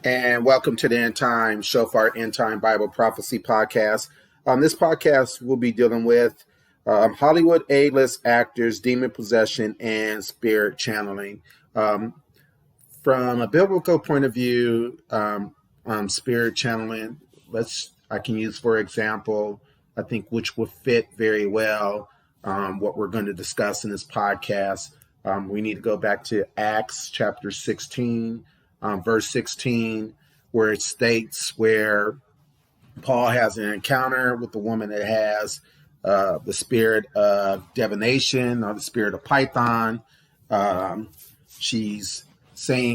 And welcome to the End Time Shofar End Time Bible Prophecy Podcast. This podcast will be dealing with Hollywood A-list actors, demon possession, and spirit channeling. From a biblical point of view, spirit channeling, I can use, for example, I think which will fit very well what we're going to discuss in this podcast. We need to go back to Acts chapter 16, verse 16, where it states where Paul has an encounter with the woman that has the spirit of divination or the spirit of Python. She's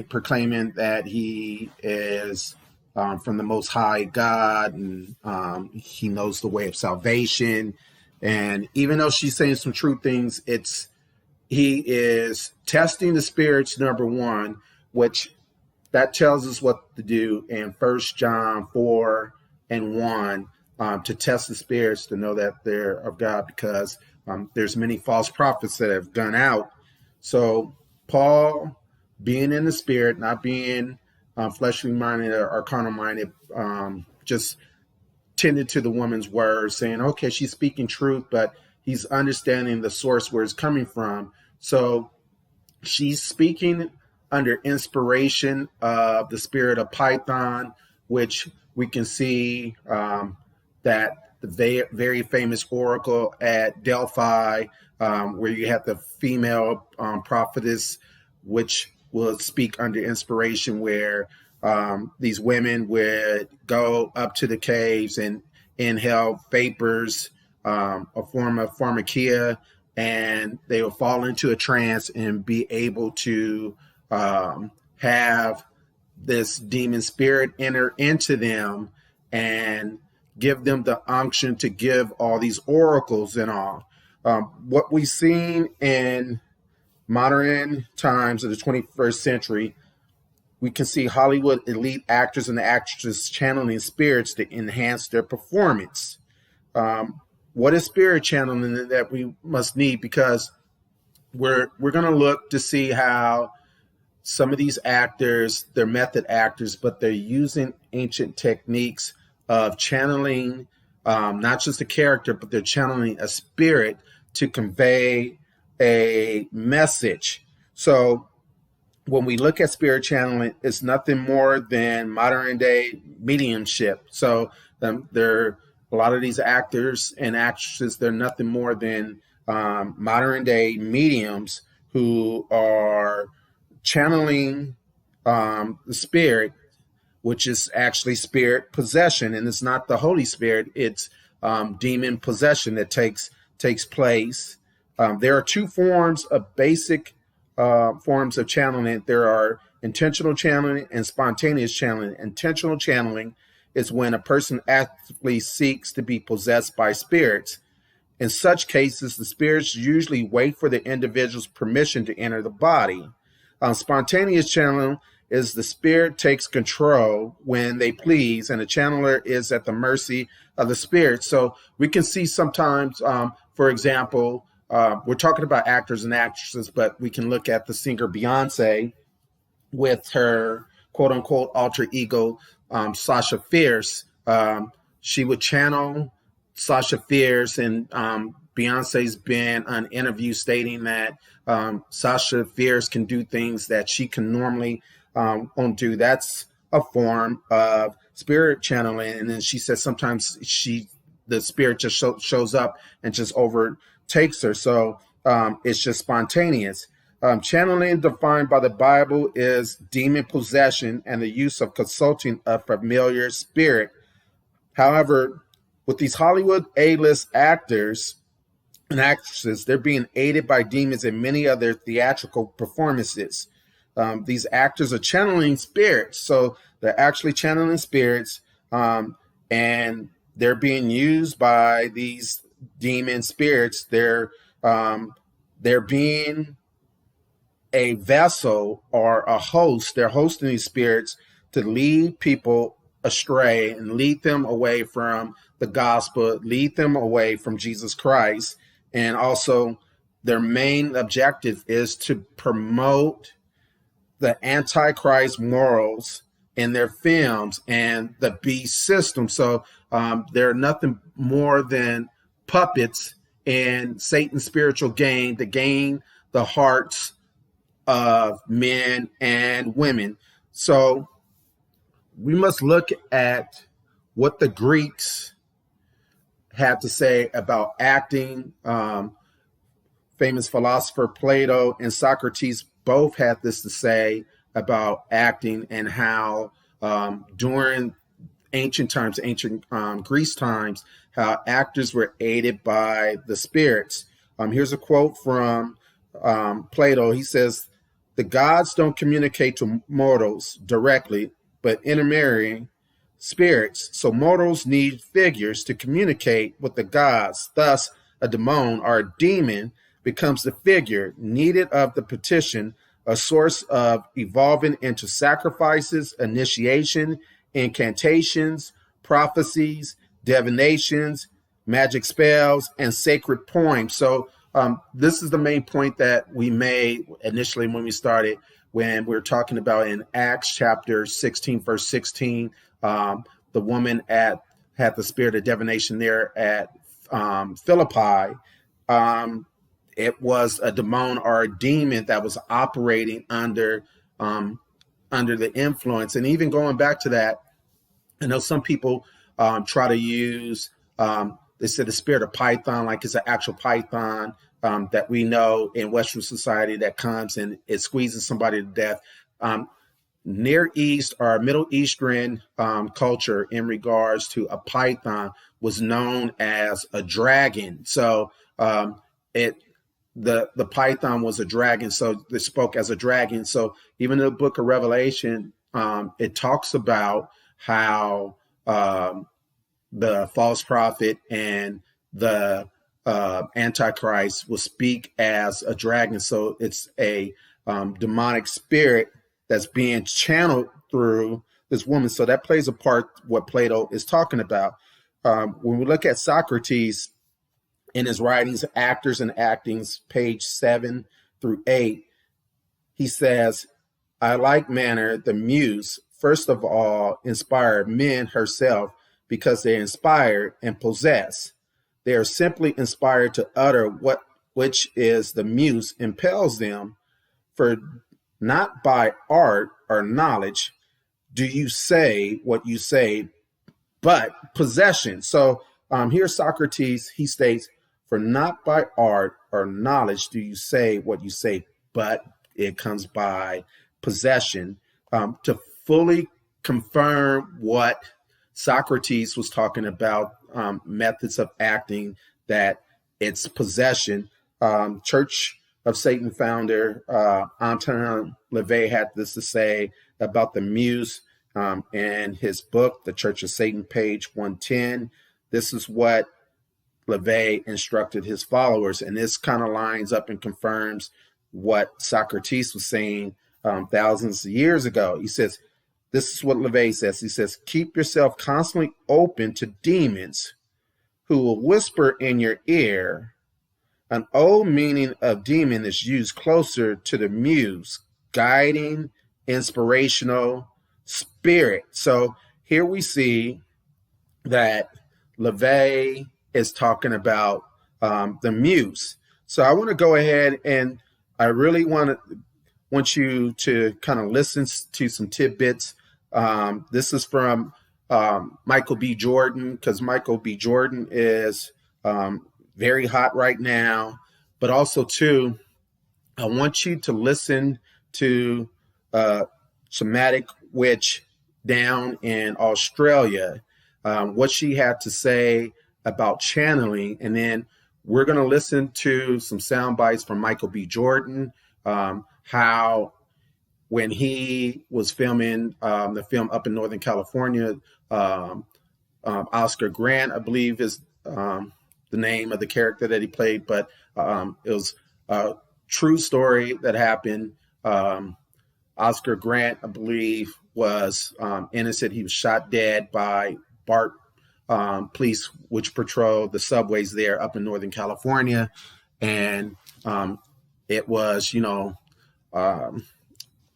proclaiming that he is from the Most High God, and he knows the way of salvation. And even though she's saying some true things, he is testing the spirits, number one, which that tells us what to do in 1 John 4:1, to test the spirits, to know that they're of God, because there's many false prophets that have gone out. So Paul, being in the spirit, not being fleshly minded or carnal minded, just tended to the woman's words, saying, okay, she's speaking truth, but he's understanding the source where it's coming from. So she's speaking under inspiration of the spirit of Python, which we can see that the very famous oracle at Delphi, where you have the female prophetess, which will speak under inspiration, where these women would go up to the caves and inhale vapors, a form of pharmakia, and they will fall into a trance and be able to have this demon spirit enter into them and give them the unction to give all these oracles and all. What we've seen in modern times of the 21st century, we can see Hollywood elite actors and actresses channeling spirits to enhance their performance. What is spirit channeling that we must need? Because we're going to look to see how some of these actors, they're method actors, but they're using ancient techniques of channeling, not just a character, but they're channeling a spirit to convey a message. So when we look at spirit channeling, it's nothing more than modern day mediumship. So a lot of these actors and actresses, they're nothing more than modern day mediums who are channeling the spirit, which is actually spirit possession, and it's not the Holy Spirit; it's demon possession that takes place. There are two forms of basic forms of channeling. There are intentional channeling and spontaneous channeling. Intentional channeling is when a person actively seeks to be possessed by spirits. In such cases, the spirits usually wait for the individual's permission to enter the body. Spontaneous channeling is the spirit takes control when they please, and the channeler is at the mercy of the spirit. So we can see sometimes, for example, we're talking about actors and actresses, but we can look at the singer Beyonce with her quote-unquote alter ego, Sasha Fierce. She would channel Sasha Fierce, and Beyonce's been on interview stating that Sasha Fierce can do things that she can normally won't do. That's a form of spirit channeling. And then she says sometimes the spirit just shows up and just overtakes her. So it's just spontaneous. Channeling defined by the Bible is demon possession and the use of consulting a familiar spirit. However, with these Hollywood A-list actors and actresses, they're being aided by demons in many of their theatrical performances. These actors are channeling spirits, so they're actually channeling spirits, and they're being used by these demon spirits. They're being a vessel or a host. They're hosting these spirits to lead people astray and lead them away from the gospel, lead them away from Jesus Christ. And also their main objective is to promote the antichrist morals in their films and the beast system. So they're nothing more than puppets in Satan's spiritual game to gain the hearts of men and women. So we must look at what the Greeks had to say about acting. Famous philosopher Plato and Socrates both had this to say about acting and how during ancient times, ancient Greece times, how actors were aided by the spirits. Here's a quote from Plato. He says, "The gods don't communicate to mortals directly, but intermediary spirits. So mortals need figures to communicate with the gods. Thus, a demon or a demon becomes the figure needed of the petition, a source of evolving into sacrifices, initiation, incantations, prophecies, divinations, magic spells, and sacred poems." So this is the main point that we made initially when we started, when we were talking about in Acts chapter 16, verse 16, the woman had the spirit of divination there at Philippi. It was a demon or a demon that was operating under the influence. And even going back to that, I know some people try to use, they said the spirit of Python, like it's an actual python that we know in Western society that comes and it squeezes somebody to death. Near East or Middle Eastern culture in regards to a python was known as a dragon. So the python was a dragon, so they spoke as a dragon. So even in the book of Revelation, it talks about how the false prophet and the antichrist will speak as a dragon. So it's a demonic spirit that's being channeled through this woman. So that plays a part what Plato is talking about. When we look at Socrates in his writings, Actors and Actings, page 7 through 8, he says, "I like manner, the muse, first of all, inspired men herself because they inspire and possess. They are simply inspired to utter what which is the muse impels them, for not by art or knowledge do you say what you say, but possession." So here Socrates, he states, "For not by art or knowledge do you say what you say, but it comes by possession." To fully confirm what Socrates was talking about, methods of acting, that it's possession. Church of Satan founder Anton LaVey had this to say about the muse in his book, The Church of Satan, page 110. This is what LaVey instructed his followers, and this kind of lines up and confirms what Socrates was saying thousands of years ago. He says, this is what LaVey says. He says, "Keep yourself constantly open to demons who will whisper in your ear." An old meaning of demon is used closer to the muse, guiding, inspirational spirit. So here we see that LaVey is talking about the muse. So I want to go ahead and I really want you to kind of listen to some tidbits. This is from Michael B. Jordan, because Michael B. Jordan is very hot right now. But also, too, I want you to listen to Shamanic Witch down in Australia, what she had to say about channeling. And then we're going to listen to some sound bites from Michael B. Jordan, how when he was filming the film up in Northern California, Oscar Grant, I believe is the name of the character that he played, but it was a true story that happened. Oscar Grant, I believe, was innocent. He was shot dead by BART police, which patrol the subways there up in Northern California. And it was,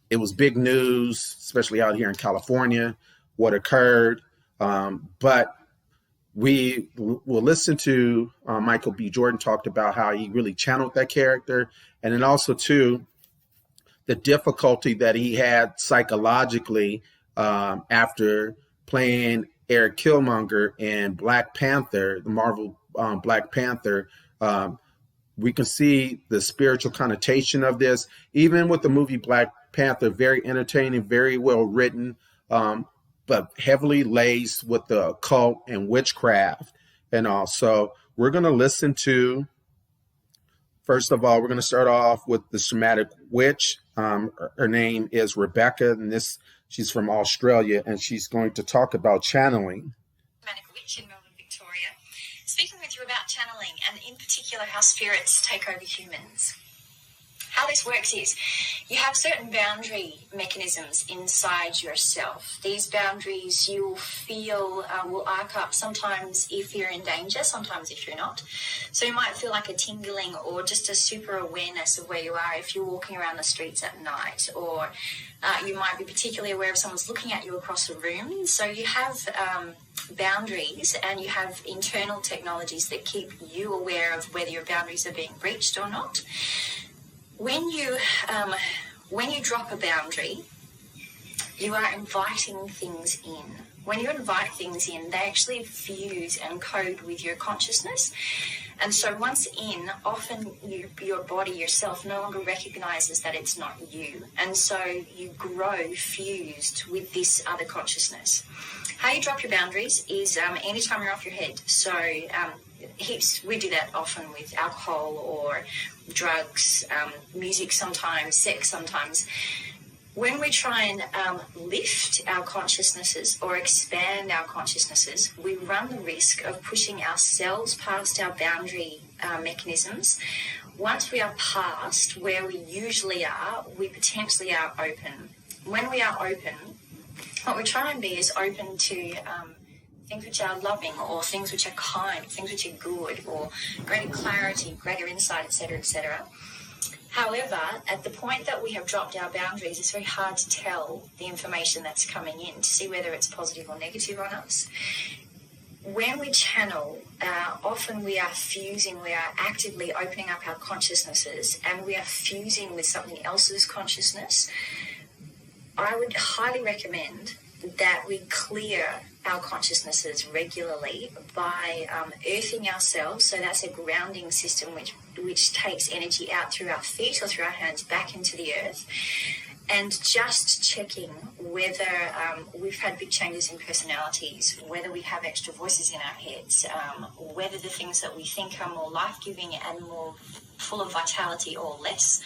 it was big news, especially out here in California, what occurred. But we will listen to Michael B. Jordan talked about how he really channeled that character. And then also, too, the difficulty that he had psychologically after playing Eric Killmonger in Black Panther, the Marvel Black Panther. We can see the spiritual connotation of this, even with the movie Black Panther, very entertaining, very well written, but heavily laced with the occult and witchcraft and all. So we're going to listen to, first of all, we're going to start off with the Shamanic witch. Her name is Rebecca, and she's from Australia, and she's going to talk about channeling. Shamanic witch in Melbourne, Victoria, speaking with you about channeling, and in particular how spirits take over humans. How this works is you have certain boundary mechanisms inside yourself. These boundaries you'll feel will arc up sometimes if you're in danger, sometimes if you're not. So you might feel like a tingling or just a super awareness of where you are if you're walking around the streets at night, or you might be particularly aware if someone's looking at you across the room. So you have boundaries, and you have internal technologies that keep you aware of whether your boundaries are being breached or not. When you drop a boundary, you are inviting things in. When you invite things in, they actually fuse and code with your consciousness. And so once in, often your body yourself no longer recognizes that it's not you. And so you grow fused with this other consciousness. How you drop your boundaries is anytime you're off your head. So we do that often with alcohol or drugs, music sometimes, sex sometimes. When we try and lift our consciousnesses or expand our consciousnesses, we run the risk of pushing ourselves past our boundary mechanisms. Once we are past where we usually are, we potentially are open. When we are open, what we try and be is open to things which are loving, or things which are kind, things which are good, or greater clarity, greater insight, etc., etc. However, at the point that we have dropped our boundaries, it's very hard to tell the information that's coming in, to see whether it's positive or negative on us. When we channel, often we are fusing, we are actively opening up our consciousnesses, and we are fusing with something else's consciousness. I would highly recommend that we clear our consciousnesses regularly by earthing ourselves. So that's a grounding system which takes energy out through our feet or through our hands back into the earth, and just checking whether we've had big changes in personalities, whether we have extra voices in our heads, whether the things that we think are more life-giving and more full of vitality or less.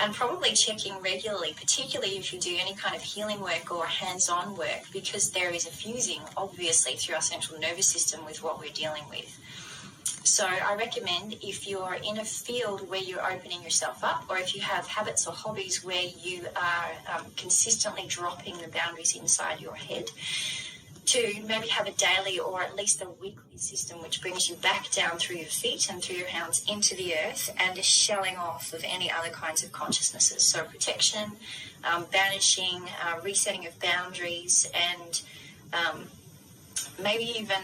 And probably checking regularly, particularly if you do any kind of healing work or hands-on work, because there is a fusing, obviously, through our central nervous system with what we're dealing with. So I recommend, if you're in a field where you're opening yourself up, or if you have habits or hobbies where you are consistently dropping the boundaries inside your head, to maybe have a daily or at least a weekly system which brings you back down through your feet and through your hands into the earth, and a shelling off of any other kinds of consciousnesses. So protection, banishing, resetting of boundaries, and maybe even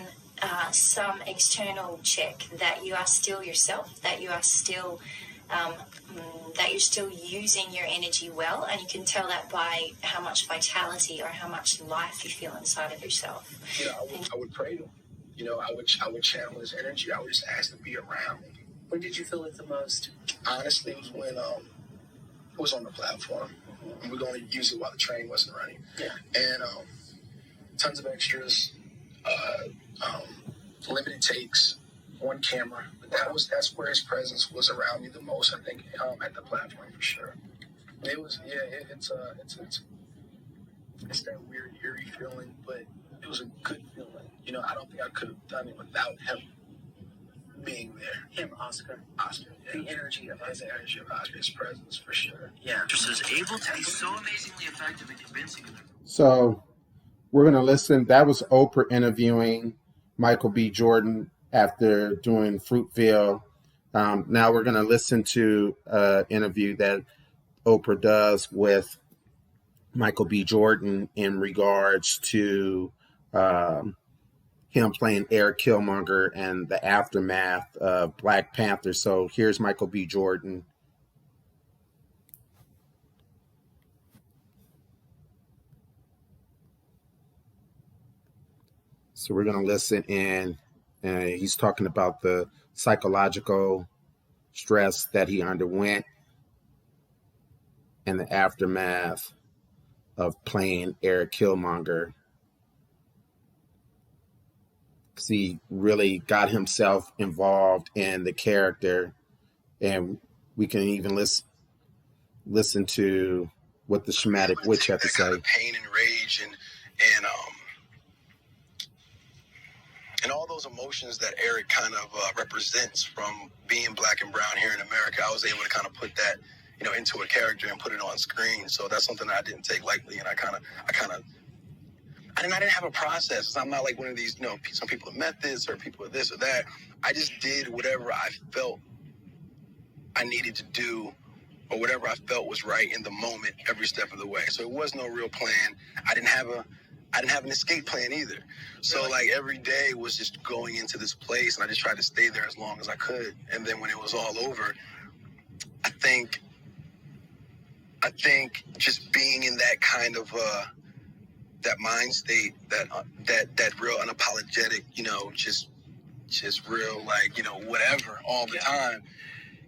some external check that you are still yourself, that you are still that you're still using your energy well, and you can tell that by how much vitality or how much life you feel inside of yourself. I would pray to him. I would channel his energy. I would just ask to be around me. When did you feel it the most? Honestly, it was when it was on the platform, and we're going to use it while the train wasn't running. Yeah. And tons of extras, limited takes, one camera. But that's where his presence was around me the most. I think at the platform for sure. It was it's that weird eerie feeling, but it was a good feeling. I don't think I could have done it without him being there. Oscar. Yeah. The energy of his energy of Oscar's presence for sure. Yeah. Just is able to be so amazingly effective and convincing. So we're going to listen. That was Oprah interviewing Michael B. Jordan after doing Fruitvale. Now we're going to listen to an interview that Oprah does with Michael B. Jordan in regards to him playing Eric Killmonger and the aftermath of Black Panther. So here's Michael B. Jordan. So we're going to listen in. He's talking about the psychological stress that he underwent and the aftermath of playing Eric Killmonger. Because he really got himself involved in the character. And we can even listen to what the Shamanic Witch had to say. Kind of pain and rage and all those emotions that Eric kind of represents from being black and brown here in America. I was able to kind of put that, into a character and put it on screen. So that's something that I didn't take lightly, and I didn't have a process. I'm not like one of these, some people have methods or people are this or that. I just did whatever I felt I needed to do, or whatever I felt was right in the moment every step of the way. So it was no real plan. I didn't have an escape plan either. So like every day was just going into this place, and I just tried to stay there as long as I could. And then when it was all over, I think just being in that kind of that mind state, that real unapologetic, just real whatever all the time,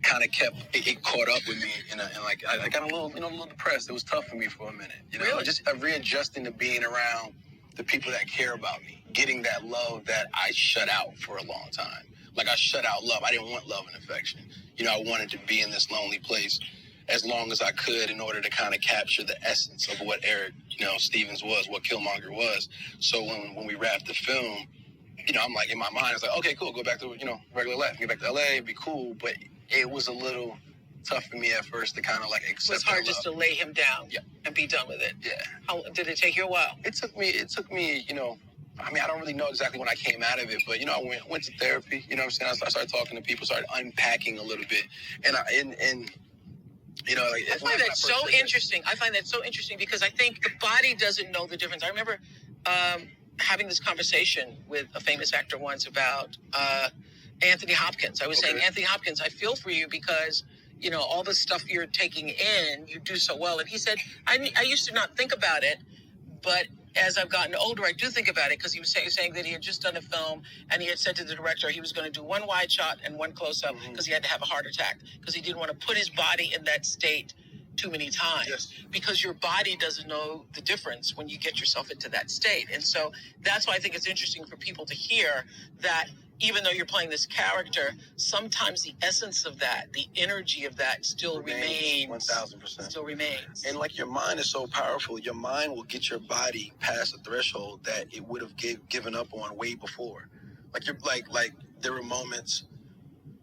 kind of kept it caught up with me, and I got a little depressed. It was tough for me for a minute, Really? Just readjusting to being around the people that care about me, getting that love that I shut out for a long time. Like I shut out love. I didn't want love and affection. I wanted to be in this lonely place as long as I could in order to kind of capture the essence of what Eric, Stevens was, what Killmonger was. So when we wrapped the film, I'm like, in my mind, I was like, okay, cool, go back to, regular life, get back to LA, be cool. But it was a little tough for me at first to kind of like accept. It was hard just to lay him down and be done with it. Yeah. How did it take you a while? It took me, I don't really know exactly when I came out of it, but, I went to therapy, I started talking to people, started unpacking a little bit. I find that so interesting. I find that so interesting because I think the body doesn't know the difference. I remember having this conversation with a famous actor once about Anthony Hopkins. I was saying, Anthony Hopkins, I feel for you because, all the stuff you're taking in, you do so well. And he said, I used to not think about it, but as I've gotten older, I do think about it because he was saying that he had just done a film and he had said to the director he was going to do one wide shot and one close-up because he had to have a heart attack because he didn't want to put his body in that state too many times because your body doesn't know the difference when you get yourself into that state. And so that's why I think it's interesting for people to hear that even though you're playing this character, sometimes the essence of that, the energy of that still remains. 1,000%. Still remains. And like your mind is so powerful, your mind will get your body past a threshold that it would have given up on way before. Like there were moments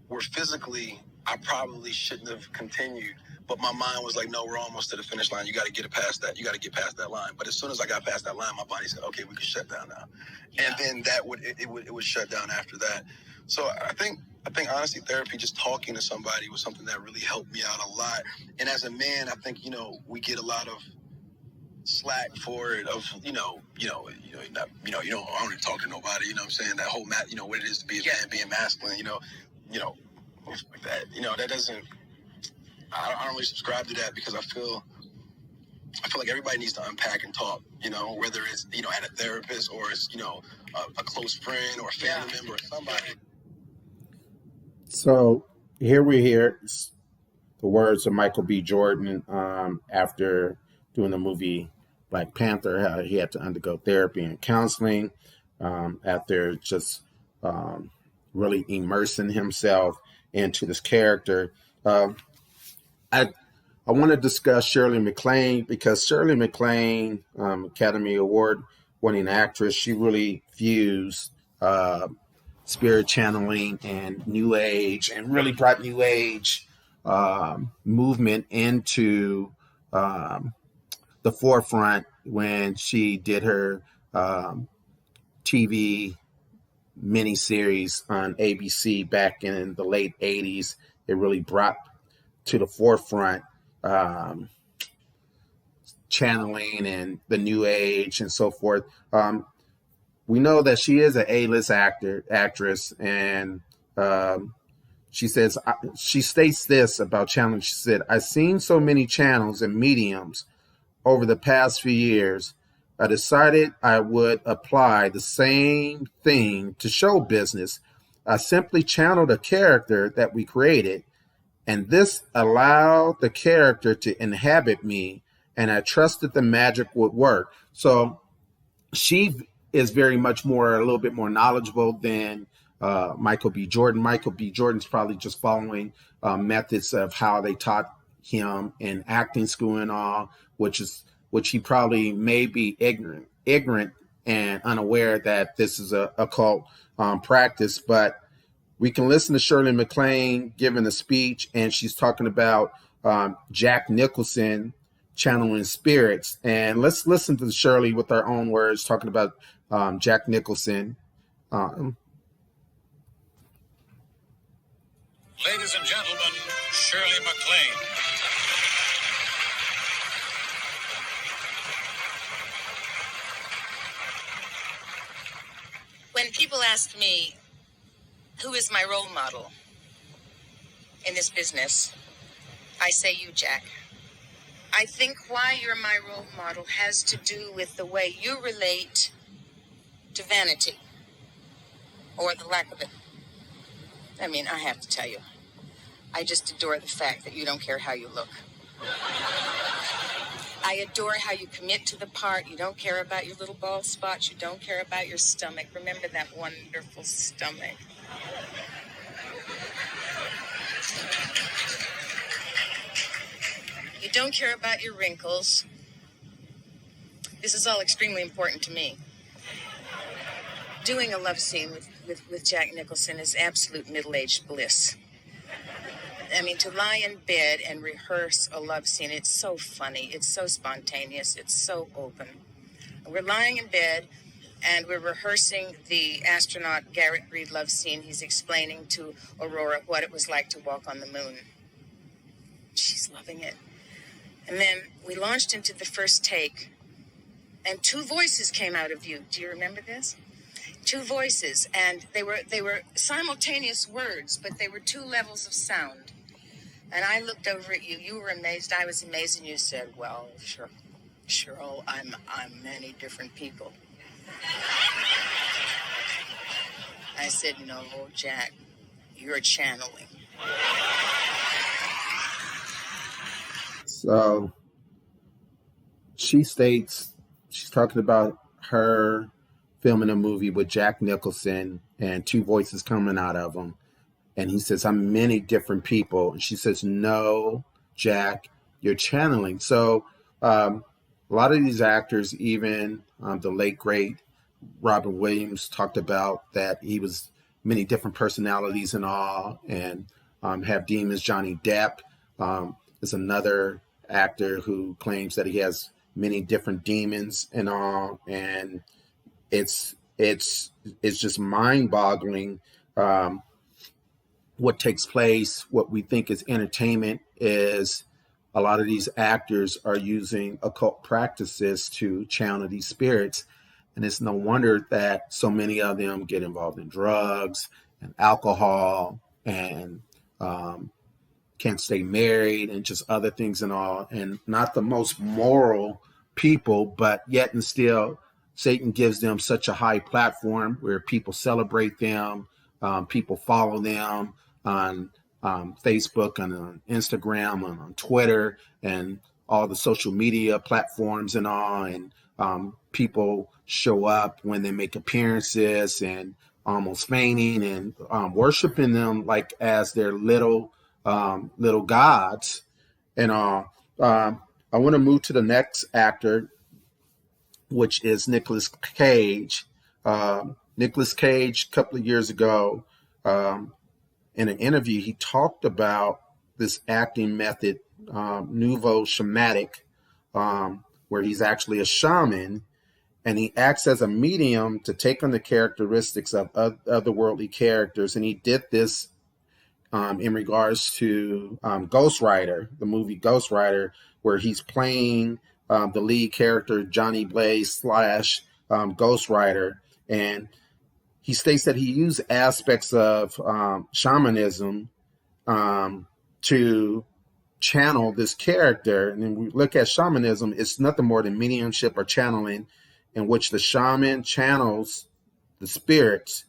where physically I probably shouldn't have continued. But my mind was like, no, we're almost to the finish line. You got to get past that. You got to get past that line. But as soon as I got past that line, my body said, okay, we can shut down now. Yeah. And then it would shut down after that. So I think honestly, therapy, just talking to somebody was something that really helped me out a lot. And as a man, I think, we get a lot of slack for it of, you don't talk to nobody, you know what I'm saying? That whole, what it is to be a man, being masculine, like that, that doesn't, I don't really subscribe to that because I feel like everybody needs to unpack and talk, whether it's, at a therapist or it's, a close friend or a family member or somebody. So here we hear the words of Michael B. Jordan after doing the movie Black Panther, how he had to undergo therapy and counseling after just really immersing himself into this character. I want to discuss Shirley MacLaine because Shirley MacLaine, Academy Award winning actress, she really fused spirit channeling and New Age and really brought New Age movement into the forefront when she did her TV miniseries on ABC back in the late 80s. It really brought to the forefront channeling and the new age and so forth. We know that she is an A-list actress, and she states this about channeling. She said, "I've seen so many channels and mediums over the past few years. I decided I would apply the same thing to show business. I simply channeled a character that we created, and this allowed the character to inhabit me, and I trusted the magic would work." So she is very much more, a little bit more knowledgeable than Michael B. Jordan. Michael B. Jordan's probably just following methods of how they taught him in acting school and all, which he probably may be ignorant and unaware that this is a occult practice. But we can listen to Shirley MacLaine giving a speech, and she's talking about Jack Nicholson channeling spirits. And let's listen to Shirley with her own words talking about Jack Nicholson. Ladies and gentlemen, Shirley MacLaine. When people ask me, who is my role model in this business, I say you, Jack. I think why you're my role model has to do with the way you relate to vanity, or the lack of it. I mean, I have to tell you, I just adore the fact that you don't care how you look. I adore how you commit to the part. You don't care about your little bald spots. You don't care about your stomach. Remember that wonderful stomach. You don't care about your wrinkles. This is all extremely important to me. Doing a love scene with Jack Nicholson is absolute middle-aged bliss. I mean, to lie in bed and rehearse a love scene, it's so funny, it's so spontaneous, it's so open. We're lying in bed and we're rehearsing the astronaut Garrett Reed love scene. He's explaining to Aurora what it was like to walk on the moon. She's loving it. And then we launched into the first take, and two voices came out of you. Do you remember this? Two voices, and they were simultaneous words, but they were two levels of sound. And I looked over at you. You were amazed. I was amazed, and you said, "Well, sure, Cheryl, I'm many different people." I said, "No, Jack, you're channeling." So she states, she's talking about her filming a movie with Jack Nicholson and two voices coming out of him. And he says, "I'm many different people." And she says, "No, Jack, you're channeling." So a lot of these actors, even the late, great Robin Williams, talked about that he was many different personalities and all, and have demons. Johnny Depp is another actor who claims that he has many different demons and all, and it's just mind-boggling what takes place. What we think is entertainment is a lot of these actors are using occult practices to channel these spirits, and it's no wonder that so many of them get involved in drugs and alcohol and can't stay married and just other things and all, and not the most moral people, but yet and still Satan gives them such a high platform where people celebrate them, people follow them on Facebook and on Instagram and on Twitter and all the social media platforms and all, and people show up when they make appearances and almost fainting and worshiping them like as their little gods and all. I want to move to the next actor, which is Nicolas Cage. Nicolas Cage, a couple of years ago, in an interview, he talked about this acting method, nouveau shamanic, where he's actually a shaman, and he acts as a medium to take on the characteristics of otherworldly characters. And he did this in regards to Ghost Rider, the movie Ghost Rider, where he's playing the lead character, Johnny Blaze slash Ghost Rider. And he states that he used aspects of shamanism to channel this character. And then we look at shamanism, it's nothing more than mediumship or channeling, in which the shaman channels the spirits,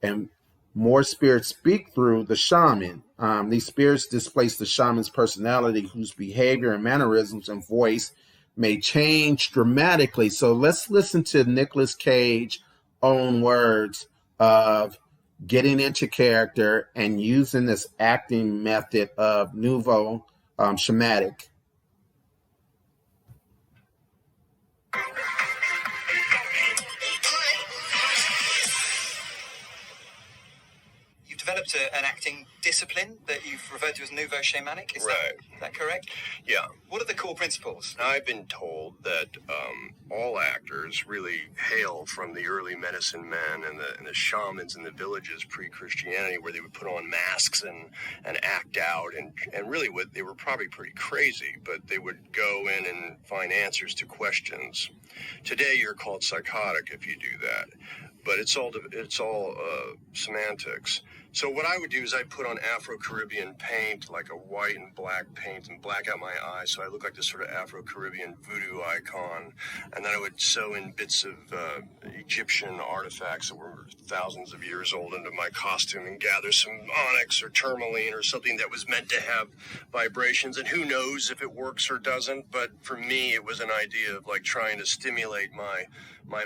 and more spirits speak through the shaman. These spirits displace the shaman's personality, whose behavior and mannerisms and voice may change dramatically. So let's listen to Nicolas Cage's own words of getting into character and using this acting method of nouveau shamanic. You've developed an acting discipline that you've referred to as nouveau shamanic. Is that correct? Yeah. What are the core principles? I've been told that all actors really hail from the early medicine men and the shamans in the villages pre-Christianity, where they would put on masks and act out, and really they were probably pretty crazy, but they would go in and find answers to questions. Today you're called psychotic if you do that, but it's all semantics. So what I would do is I'd put on Afro-Caribbean paint, like a white and black paint, and black out my eyes so I look like this sort of Afro-Caribbean voodoo icon. And then I would sew in bits of Egyptian artifacts that were thousands of years old into my costume and gather some onyx or tourmaline or something that was meant to have vibrations. And who knows if it works or doesn't, but for me it was an idea of like trying to stimulate my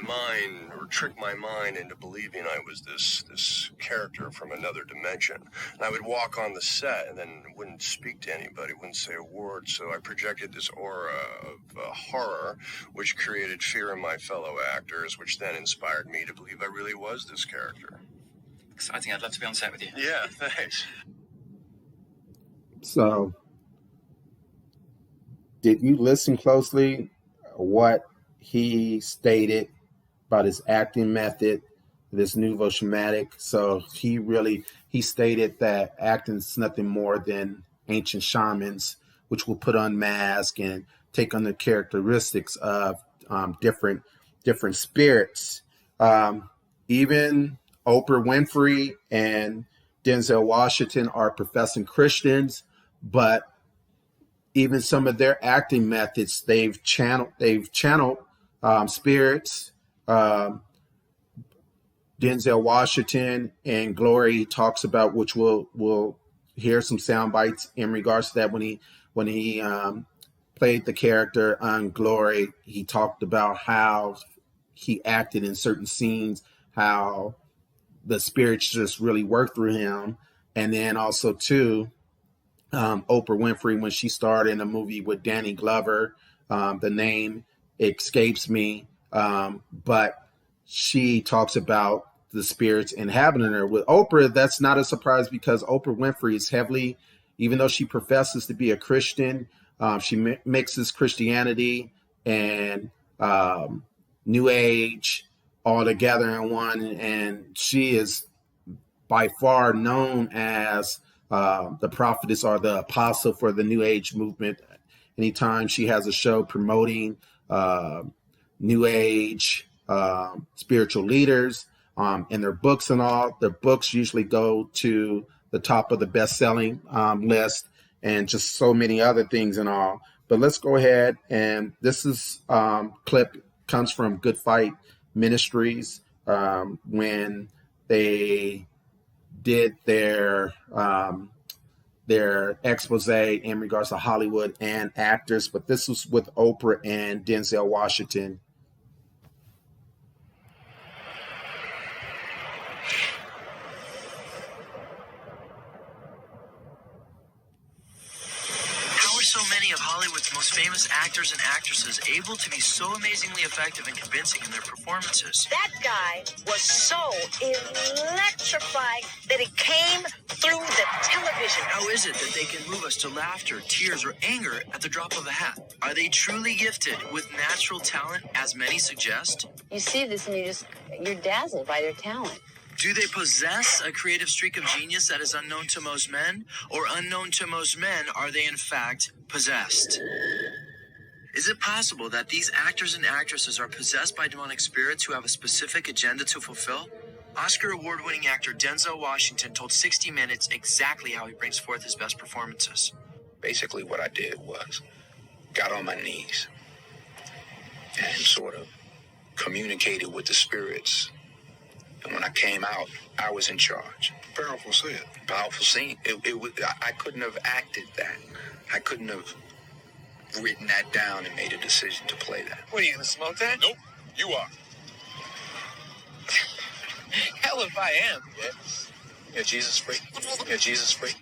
mind, or trick my mind into believing I was this character from another dimension. And I would walk on the set and then wouldn't speak to anybody, wouldn't say a word. So I projected this aura of horror, which created fear in my fellow actors, which then inspired me to believe I really was this character. Exciting. I'd love to be on set with you. Yeah, thanks. So, did you listen closely what he stated about his acting method, this nouveau shamanic? So he stated that acting is nothing more than ancient shamans, which will put on masks and take on the characteristics of different spirits. Even Oprah Winfrey and Denzel Washington are professing Christians, but even some of their acting methods, they've channeled spirits. Denzel Washington in Glory talks about, which we'll hear some sound bites in regards to that. When he played the character on Glory, he talked about how he acted in certain scenes, how the spirits just really worked through him. And then also too, Oprah Winfrey, when she starred in a movie with Danny Glover, the name escapes me, but she talks about the spirits inhabiting her. With Oprah, that's not a surprise, because Oprah Winfrey is heavily, even though she professes to be a Christian, she mixes Christianity and New Age all together in one, and she is by far known as the prophetess or the apostle for the New Age movement. Anytime she has a show promoting New Age spiritual leaders and their books and all, their books usually go to the top of the best-selling list, and just so many other things and all. But let's go ahead, and this is clip comes from Good Fight Ministries when they did their expose in regards to Hollywood and actors, but this was with Oprah and Denzel Washington. So many of Hollywood's most famous actors and actresses able to be so amazingly effective and convincing in their performances. That guy was so electrifying that it came through the television. How is it that they can move us to laughter, tears, or anger at the drop of a hat? Are they truly gifted with natural talent, as many suggest? You see this and you're dazzled by their talent. Do they possess a creative streak of genius that is unknown to most men? Or unknown to most men, are they in fact possessed? Is it possible that these actors and actresses are possessed by demonic spirits who have a specific agenda to fulfill? Oscar award-winning actor Denzel Washington told 60 Minutes exactly how he brings forth his best performances. Basically, what I did was got on my knees and sort of communicated with the spirits. And when I came out, I was in charge. Powerful scene. Powerful scene. I couldn't have acted that. I couldn't have written that down and made a decision to play that. What are you gonna smoke that? Nope, you are. Hell if I am. Yeah, Jesus freak. Yeah, Jesus freak.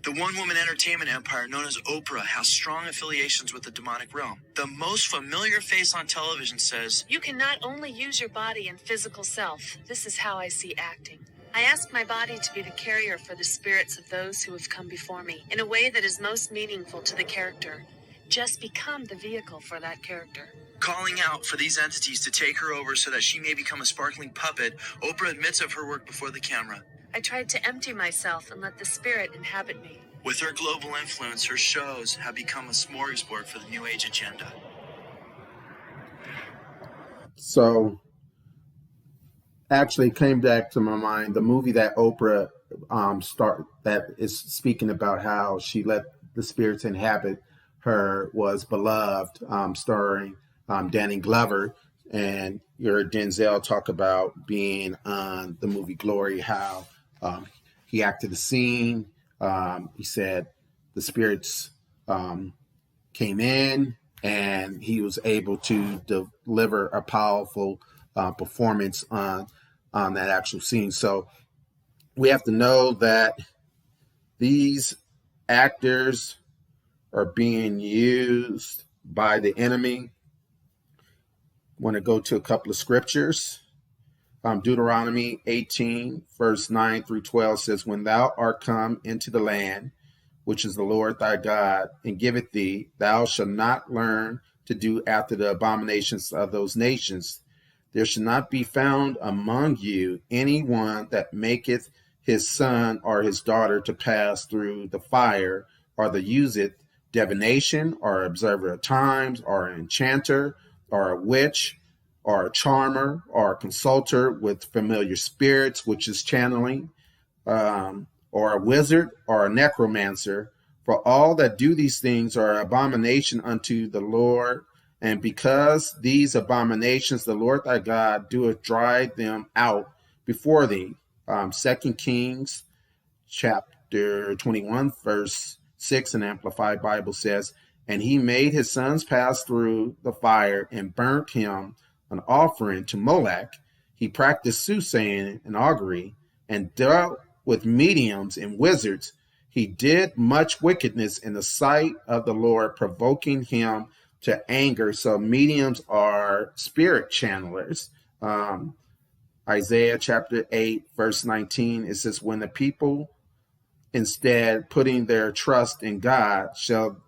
The one-woman entertainment empire known as Oprah has strong affiliations with the demonic realm. The most familiar face on television says, "You can not only use your body and physical self. This is how I see acting. I ask my body to be the carrier for the spirits of those who have come before me in a way that is most meaningful to the character. Just become the vehicle for that character." Calling out for these entities to take her over so that she may become a sparkling puppet, Oprah admits of her work before the camera. I tried to empty myself and let the spirit inhabit me. With her global influence, her shows have become a smorgasbord for the New Age agenda. So, actually came back to my mind the movie that Oprah that is speaking about how she let the spirits inhabit her was Beloved, starring Danny Glover. And you heard Denzel talk about being on the movie Glory, how he acted the scene. He said the spirits came in and he was able to deliver a powerful performance on that actual scene. So we have to know that these actors are being used by the enemy. Want to go to a couple of scriptures. Deuteronomy 18, verse 9 through 12 says, "When thou art come into the land, which is the Lord thy God, and giveth thee, thou shalt not learn to do after the abominations of those nations. There shall not be found among you any one that maketh his son or his daughter to pass through the fire, or that useth divination, or observer of times, or an enchanter, or a witch, or a charmer, or a consulter with familiar spirits, which is channeling, or a wizard, or a necromancer. For all that do these things are abomination unto the Lord. And because these abominations the Lord thy God doeth drive them out before thee." 2 Kings chapter 21, verse 6 in Amplified Bible says, "And he made his sons pass through the fire and burnt him an offering to Molech. He practiced soothsaying and augury and dealt with mediums and wizards. He did much wickedness in the sight of the Lord, provoking him to anger." So mediums are spirit channelers. Isaiah chapter 8, verse 19, it says, "When the people instead putting their trust in God shall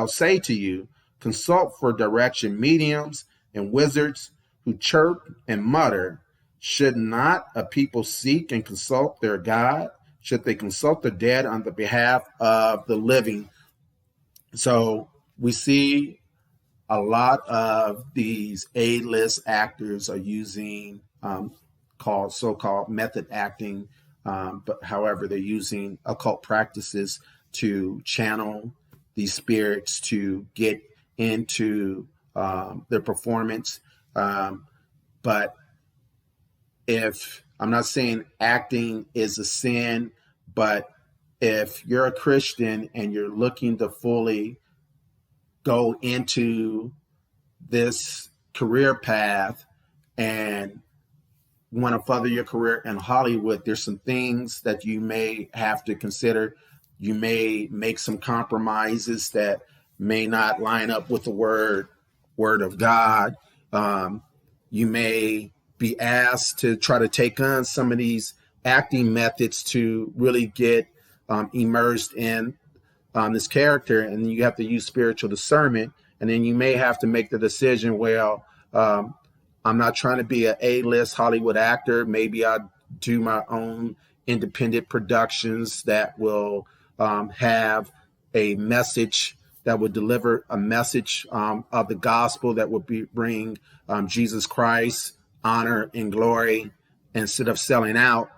say to you, consult for direction mediums and wizards who chirp and mutter. Should not a people seek and consult their God? Should they consult the dead on the behalf of the living?" So we see a lot of these A-list actors are using so-called method acting, but however, they're using occult practices to channel these spirits to get into their performance. But if I'm not saying acting is a sin, but if you're a Christian and you're looking to fully go into this career path and want to further your career in Hollywood, there's some things that you may have to consider. You may make some compromises that may not line up with the word of God. You may be asked to try to take on some of these acting methods to really get immersed in this character, and you have to use spiritual discernment. And then you may have to make the decision, well, I'm not trying to be an A-list Hollywood actor. Maybe I'll do my own independent productions that will have a message that would deliver a message of the gospel that would bring Jesus Christ honor and glory instead of selling out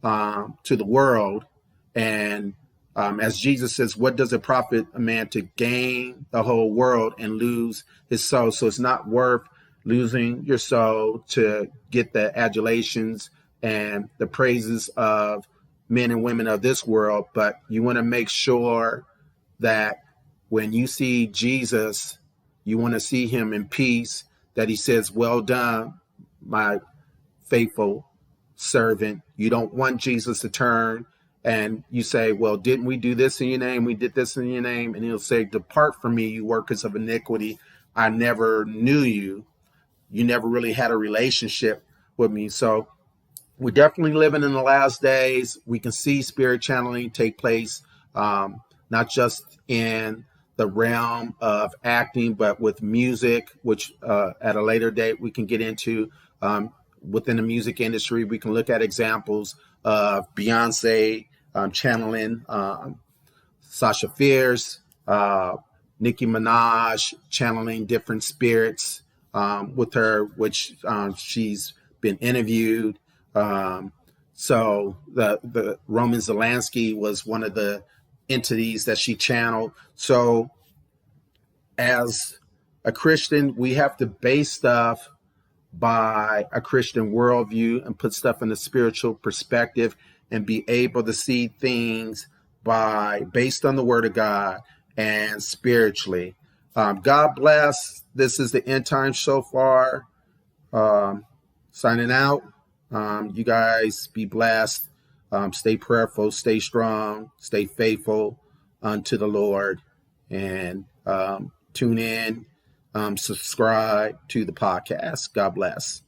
to the world. And as Jesus says, what does it profit a man to gain the whole world and lose his soul? So it's not worth losing your soul to get the adulations and the praises of men and women of this world. But you want to make sure that when you see Jesus, you want to see him in peace, that he says, well done, my faithful servant. You don't want Jesus to turn and you say, well, didn't we do this in your name? We did this in your name. And he'll say, depart from me, you workers of iniquity. I never knew you. You never really had a relationship with me. So we're definitely living in the last days. We can see spirit channeling take place, not just in the realm of acting, but with music, which at a later date we can get into. Within the music industry, we can look at examples of Beyonce channeling Sasha Fierce, Nicki Minaj channeling different spirits with her, which she's been interviewed. So the Roman Zelensky was one of the entities that she channeled. So as a Christian, we have to base stuff by a Christian worldview and put stuff in a spiritual perspective and be able to see things based on the word of God and spiritually. God bless. This is the End Time so far. Signing out. You guys be blessed. Stay prayerful, stay strong, stay faithful unto the Lord, and tune in, subscribe to the podcast. God bless.